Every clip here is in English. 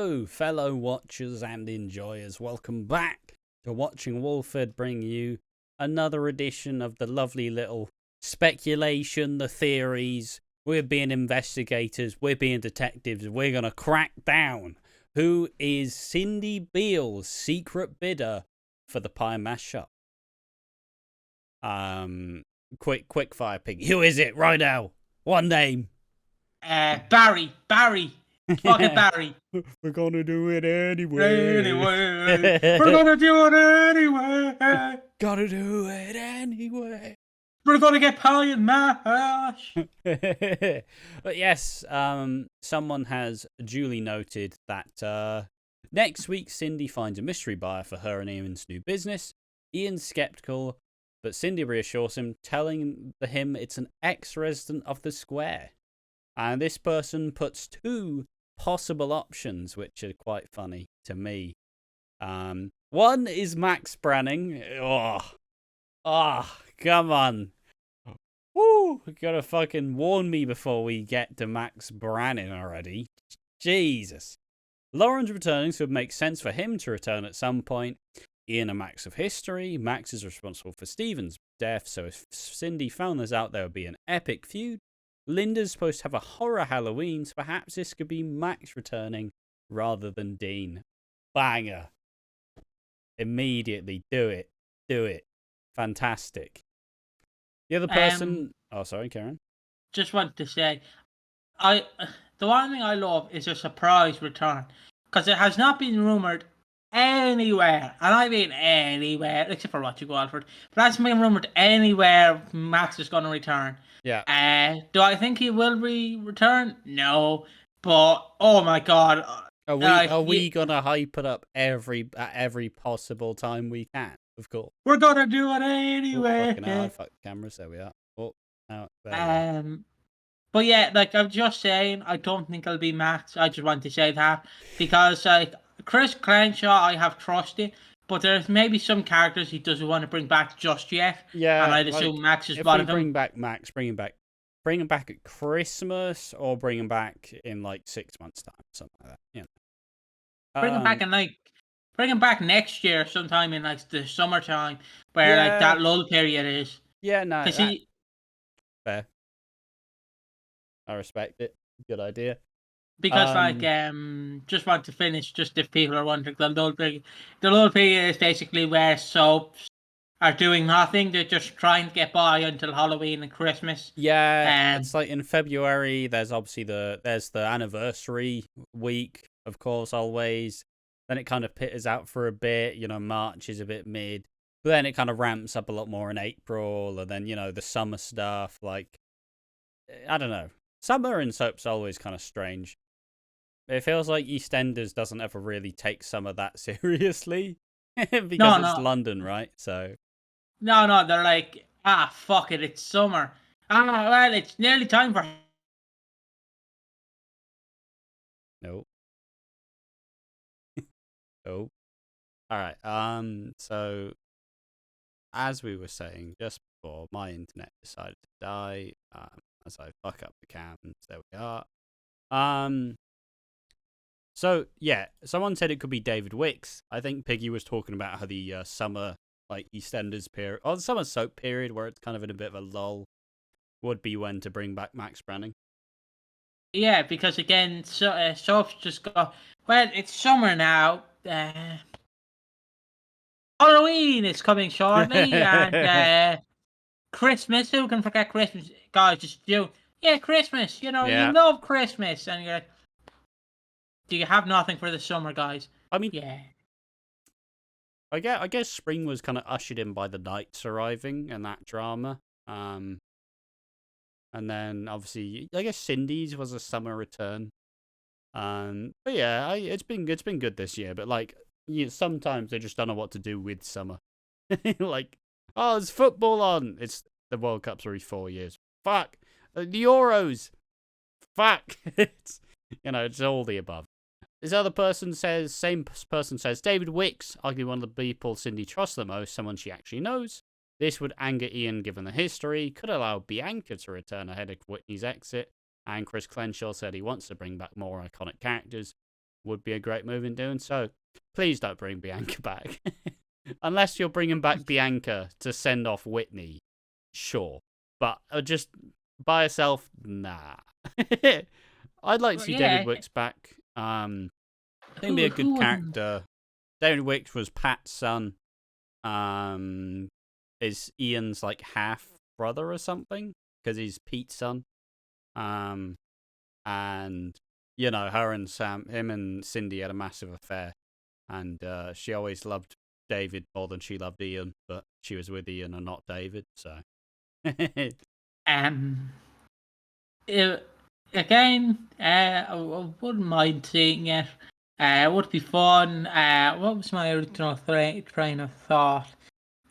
Hello, fellow watchers and enjoyers. Welcome back to Watching Walford, bringing you another edition of the lovely little speculation, the theories. We're being investigators, we're being detectives, we're going to crack down who is Cindy Beale's secret bidder for the pie mash shop. Quick fire pig. Who is it right now? One name. Barry. Fucking Barry. We're gonna do it anyway. We're gonna do it anyway. Gotta do it anyway. We're gonna get pie and mash. But yes, someone has duly noted that next week Cindy finds a mystery buyer for her and Ian's new business. Ian's skeptical, but Cindy reassures him, telling him it's an ex-resident of the square. And this person puts two possible options, which are quite funny to me. One is Max Branning. Come on. Woo, you gotta fucking warn me before we get to Max Branning already. Jesus. Lauren's returning, so it makes sense for him to return at some point. Ian and Max of history. Max is responsible for Stephen's death, so if Cindy found this out, there would be an epic feud. Linda's supposed to have a horror Halloween, so perhaps this could be Max returning rather than Dean. Banger. Immediately. Do it. Fantastic. The other person... oh, sorry, Karen. Just wanted to say, the one thing I love is a surprise return. Because it has not been rumoured anywhere, and I mean anywhere, except for Watching Walford, but that's been rumoured anywhere Max is going to return. Yeah. Do I think he will return? No. But, oh my god. Are we going to hype it up at every possible time we can? Of course. We're going to do it anyway. Fuck the cameras. There we are. But yeah, like I'm just saying, I don't think it'll be Max. I just want to say that. Because, like, Chris Crenshaw, I have trusted. But there's maybe some characters he doesn't want to bring back just yet. Yeah. And I'd assume Max is of one them. them. Bring back Max, bring him back at Christmas, or bring him back in like 6 months' time, something like that. Yeah. Bring him back next year, sometime in like the summertime, where like that lull period is. Yeah, no. Fair. I respect it. Good idea. Because just want to finish. Just if people are wondering, the lull period is basically where soaps are doing nothing. They're just trying to get by until Halloween and Christmas. Yeah, it's like in February. There's obviously the anniversary week, of course, always. Then it kind of pitters out for a bit. March is a bit mid, but then it kind of ramps up a lot more in April, and then the summer stuff. Like, I don't know, summer in soaps are always kind of strange. It feels like EastEnders doesn't ever really take summer that seriously because it's London, right? So. No, they're like, fuck it, it's summer. Well, it's nearly time for... No. Oh. Alright, so, as we were saying just before, my internet decided to die, as I fuck up the cams. There we are. So, yeah, someone said it could be David Wicks. I think Piggy was talking about how the summer... like EastEnders period, or the summer soap period, where it's kind of in a bit of a lull, would be when to bring back Max Branning. Yeah, because again, soaps just go, well, it's summer now. Halloween is coming shortly, and Christmas. Who can forget Christmas? Guys, just Christmas. You love Christmas, and you're like, do you have nothing for the summer, guys? I mean, yeah. I guess spring was kind of ushered in by the Knights arriving and that drama. And then obviously, I guess Cindy's was a summer return. But yeah, it's been good this year. But like, sometimes they just don't know what to do with summer. Like, there's football on. It's the World Cup's every 4 years. Fuck the Euros. Fuck. It's all the above. This other person says, David Wicks, arguably one of the people Cindy trusts the most, someone she actually knows. This would anger Ian given the history, could allow Bianca to return ahead of Whitney's exit, and Chris Crenshaw said he wants to bring back more iconic characters. would be a great move in doing so. Please don't bring Bianca back. Unless you're bringing back Bianca to send off Whitney, sure. But just by herself, nah. I'd like to see David Wicks back. I think it'd be a good character. David Wicks was Pat's son. Is Ian's like half brother or something? Because he's Pete's son. And you know, him and Cindy had a massive affair, and she always loved David more than she loved Ian, but she was with Ian and not David. So, again, I wouldn't mind seeing it. It would be fun. What was my original train of thought?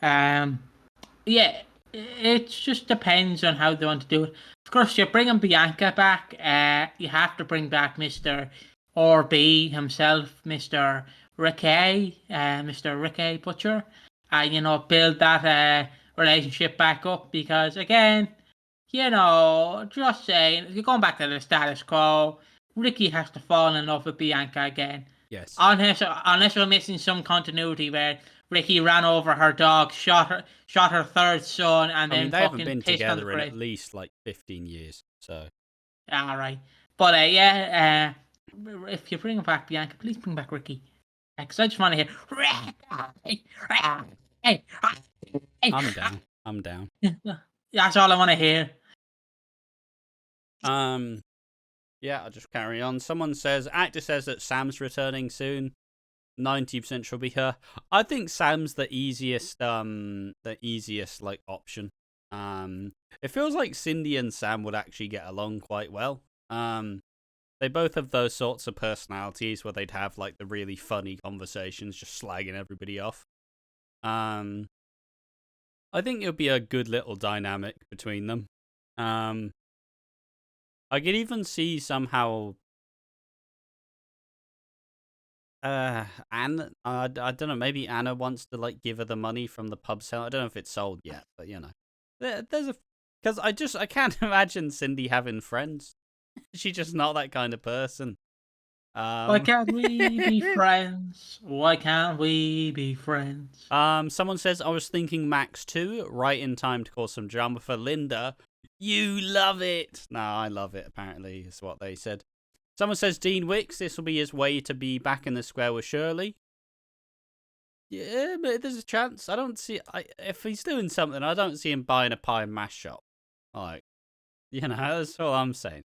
Yeah, it just depends on how they want to do it. Of course, you're bringing Bianca back. You have to bring back Mr. RB himself, Mr. Mr. Ricky Butcher, and build that relationship back up, because again, just saying, if you're going back to the status quo, Ricky has to fall in love with Bianca again. Yes. Unless we're missing some continuity where Ricky ran over her dog, shot her third son, and then they fucking haven't been pissed on the together in grave. at least like 15 years. So. All right, but if you bring back Bianca, please bring back Ricky, because I just want to hear. I'm down. That's all I want to hear. Yeah, I'll just carry on. Actor says that Sam's returning soon. 90% she'll be her. I think Sam's the easiest like option. It feels like Cindy and Sam would actually get along quite well. They both have those sorts of personalities where they'd have like the really funny conversations, just slagging everybody off. I think it would be a good little dynamic between them. I could even see somehow Anna, I don't know, maybe Anna wants to like give her the money from the pub sale. I don't know if it's sold yet, but because I can't imagine Cindy having friends. She's just not that kind of person. Why can't we be friends? Why can't we be friends? Someone says, I was thinking Max too, right in time to cause some drama for Linda. You love it. No, I love it, apparently, is what they said. Someone says Dean Wicks, this will be his way to be back in the square with Shirley. Yeah, but there's a chance. I don't see... if he's doing something, I don't see him buying a pie and mash shop. Like, that's all I'm saying.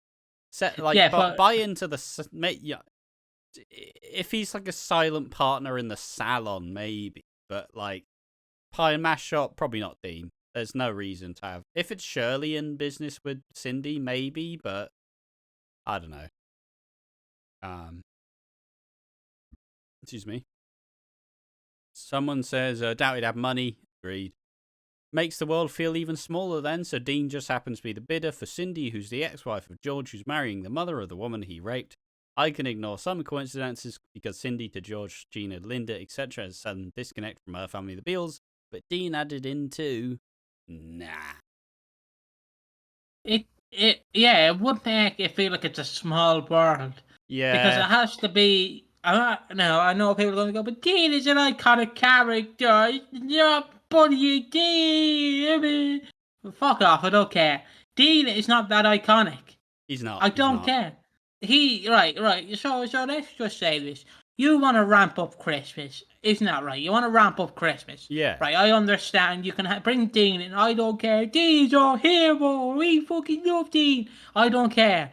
Buy into the... if he's like a silent partner in the salon, maybe. But, like, pie and mash shop, probably not Dean. There's no reason to have... If it's Shirley in business with Cindy, maybe, but... I don't know. Excuse me. Someone says, doubt he'd have money. Agreed. Makes the world feel even smaller then, so Dean just happens to be the bidder for Cindy, who's the ex-wife of George, who's marrying the mother of the woman he raped. I can ignore some coincidences because Cindy to George, Gina, Linda, etc. has sudden disconnect from her family, the Beals, but Dean added in too. Nah. It would make it feel like it's a small world. Yeah. Because it has to be... I know people are going to go, but Dean is an iconic character. Yeah, buddy, Dean. Fuck off, I don't care. Dean is not that iconic. He's not. I don't care. Right. So let's just say this. You want to ramp up Christmas. Isn't that right? You want to ramp up Christmas. Yeah. Right, I understand. You can bring Dean in. I don't care. Dean's our hero. We fucking love Dean. I don't care.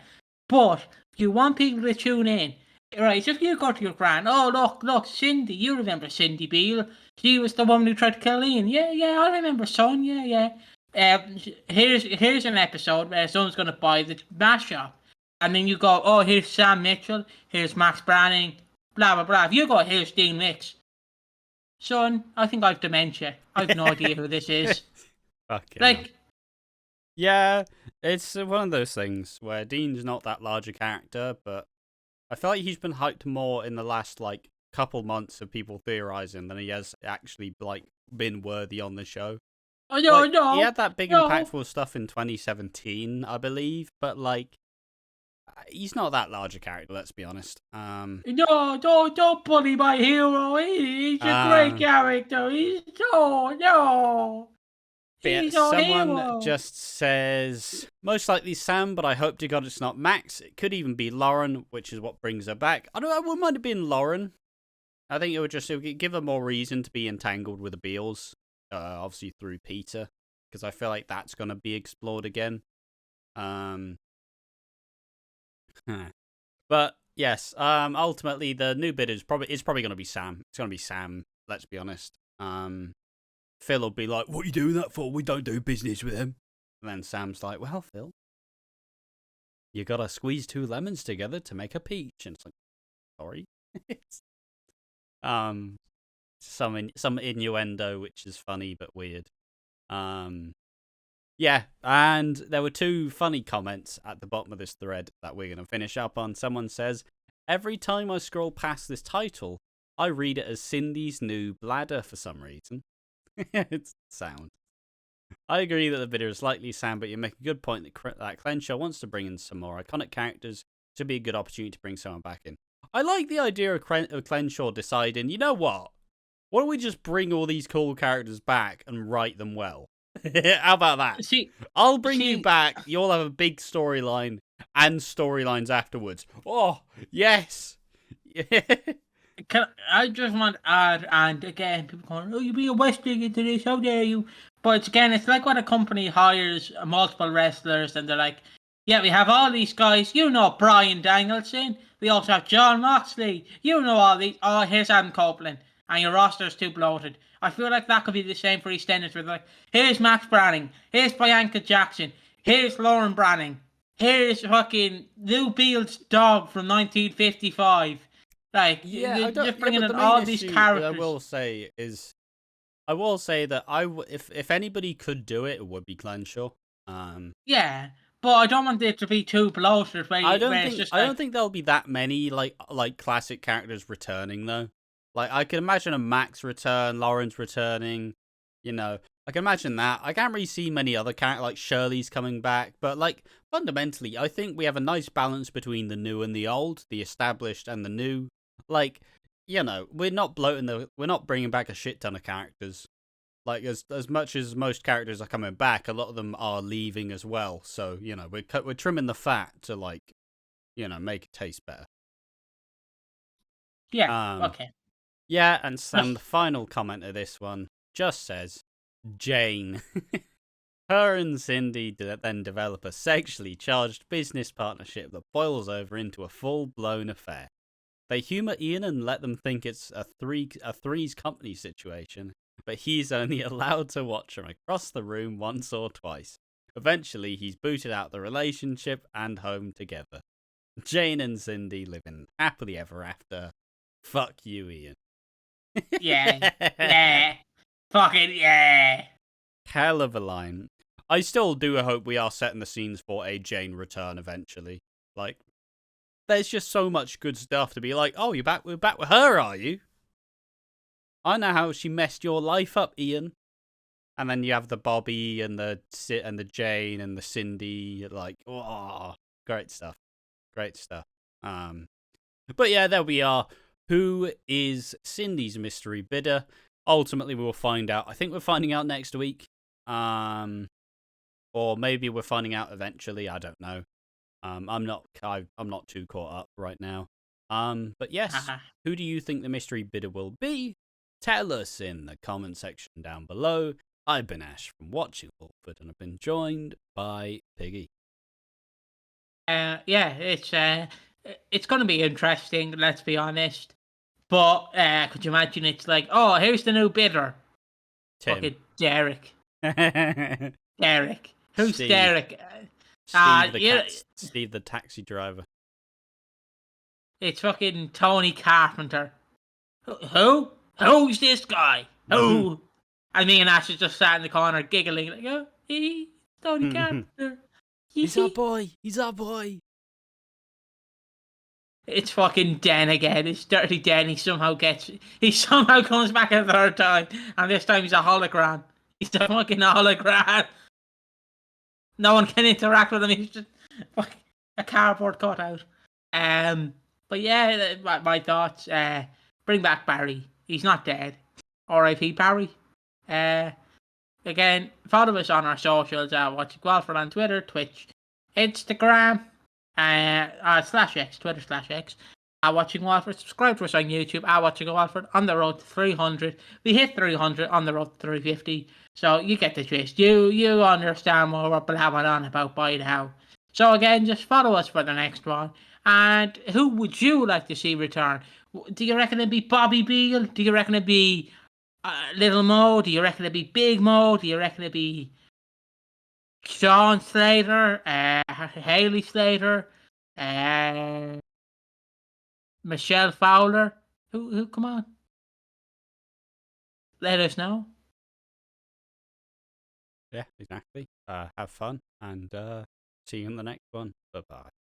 But if you want people to tune in, right, so if you go to your grand, look, Cindy, you remember Cindy Beale? She was the woman who tried to kill Ian. Yeah, I remember, son. Yeah. Here's an episode where someone's going to buy the mash shop. And then you go, oh, here's Sam Mitchell, here's Max Branning, blah, blah, blah. If you go, here's Dean Wicks. Son, I think I've dementia. I've no idea who this is. Fucking yeah, it's one of those things where Dean's not that large a character, but I feel like he's been hyped more in the last, like, couple months of people theorizing than he has actually, like, been worthy on the show. Oh, no. He had that big impactful stuff in 2017, I believe, but, like, he's not that large a character, let's be honest. No, don't bully my hero. He's a great character. No. He's our someone hero. just says, most likely Sam, but I hope to God it's not Max. It could even be Lauren, which is what brings her back. I wouldn't mind it being Lauren. I think it would give her more reason to be entangled with the Beals, obviously through Peter, because I feel like that's going to be explored again. But yes, ultimately the new bidder is probably going to be Sam. It's going to be Sam. Let's be honest. Phil will be like, "What are you doing that for? We don't do business with him." And then Sam's like, "Well, Phil, you gotta squeeze 2 lemons together to make a peach." And it's like, sorry. Some innuendo, which is funny but weird. Yeah, and there were 2 funny comments at the bottom of this thread that we're gonna finish up on. Someone says, "Every time I scroll past this title, I read it as Cindy's new bladder for some reason." It's sound. I agree that the bidder is likely Sam, but you make a good point that Clenshaw wants to bring in some more iconic characters. To be a good opportunity to bring someone back in. I like the idea of Clenshaw deciding, you know what? Why don't we just bring all these cool characters back and write them well? How about that? I'll bring you back. You'll have a big storyline and storylines afterwards. Oh, yes. I just want to add, and again, people going, "Oh, you be a Western into this, how dare you?" But again, it's like when a company hires multiple wrestlers and they're like, "Yeah, we have all these guys. You know Bryan Danielson. We also have John Moxley. You know all these. Oh, here's Adam Copeland. And your roster's too bloated." I feel like that could be the same for EastEnders. With like, here's Max Branning. Here's Bianca Jackson. Here's Lauren Branning. Here's fucking Lou Beale's dog from 1955. Like, just bringing in all these characters. I will say that if anybody could do it, it would be Clenshaw. Yeah, but I don't want it to be too bloated. I don't think there'll be that many like classic characters returning though. Like I can imagine a Max return, Lauren's returning. You know, I can imagine that. I can't really see many other characters like Shirley's coming back, but like fundamentally, I think we have a nice balance between the new and the old, the established and the new. Like, you know, we're not bringing back a shit ton of characters. Like, as much as most characters are coming back, a lot of them are leaving as well. So, you know, we're trimming the fat to, like, you know, make it taste better. Yeah, okay. Yeah, and Sam, the final comment of this one just says, Jane. Her and Cindy then develop a sexually charged business partnership that boils over into a full-blown affair. They humor Ian and let them think it's a Three's Company situation, but he's only allowed to watch them across the room once or twice. Eventually, he's booted out the relationship and home together. Jane and Cindy living happily ever after. Fuck you, Ian. Yeah. Fucking yeah. Hell of a line. I still do hope we are setting the scenes for a Jane return eventually. Like, there's just so much good stuff to be like, oh, we're back with her, are you? I know how she messed your life up, Ian. And then you have the Bobby and the Jane and the Cindy, like, oh, great stuff. But yeah, there we are. Who is Cindy's mystery bidder? Ultimately, we will find out. I think we're finding out next week. Or maybe we're finding out eventually. I don't know. I'm not too caught up right now. But yes, who do you think the mystery bidder will be? Tell us in the comment section down below. I've been Ash from Watching Walford, and I've been joined by Piggy. Yeah, it's going to be interesting. Let's be honest. But could you imagine? It's like, oh, here's the new bidder. Tim. Fucking Derek. Derek. Who's Steve. Derek? Steve the taxi driver. It's fucking Tony Carpenter. Who? Who's this guy? Who? And me and Ash is just sat in the corner giggling like, oh, he's Tony Carpenter. He's our boy. It's fucking Den again. It's Dirty Den. He somehow comes back a third time, and this time he's a hologram. He's a fucking hologram. No one can interact with him. He's just a cardboard cutout. But yeah, my thoughts. Bring back Barry. He's not dead. R.I.P. Barry. Again, follow us on our socials. Watching Walford on Twitter, Twitch, Instagram, /X, Twitter /X. Watching Walford. Subscribe to us on YouTube. Watching Walford, on the road to 300. We hit 300, on the road to 350. So you get the gist. You understand what we're blabbing on about by now. So again, just follow us for the next one. And who would you like to see return? Do you reckon it'd be Bobby Beale? Do you reckon it'd be Little Mo? Do you reckon it'd be Big Mo? Do you reckon it'd be Sean Slater? Haley Slater? Michelle Fowler? Who? Come on, let us know. Yeah, exactly. Have fun and see you in the next one. Bye bye.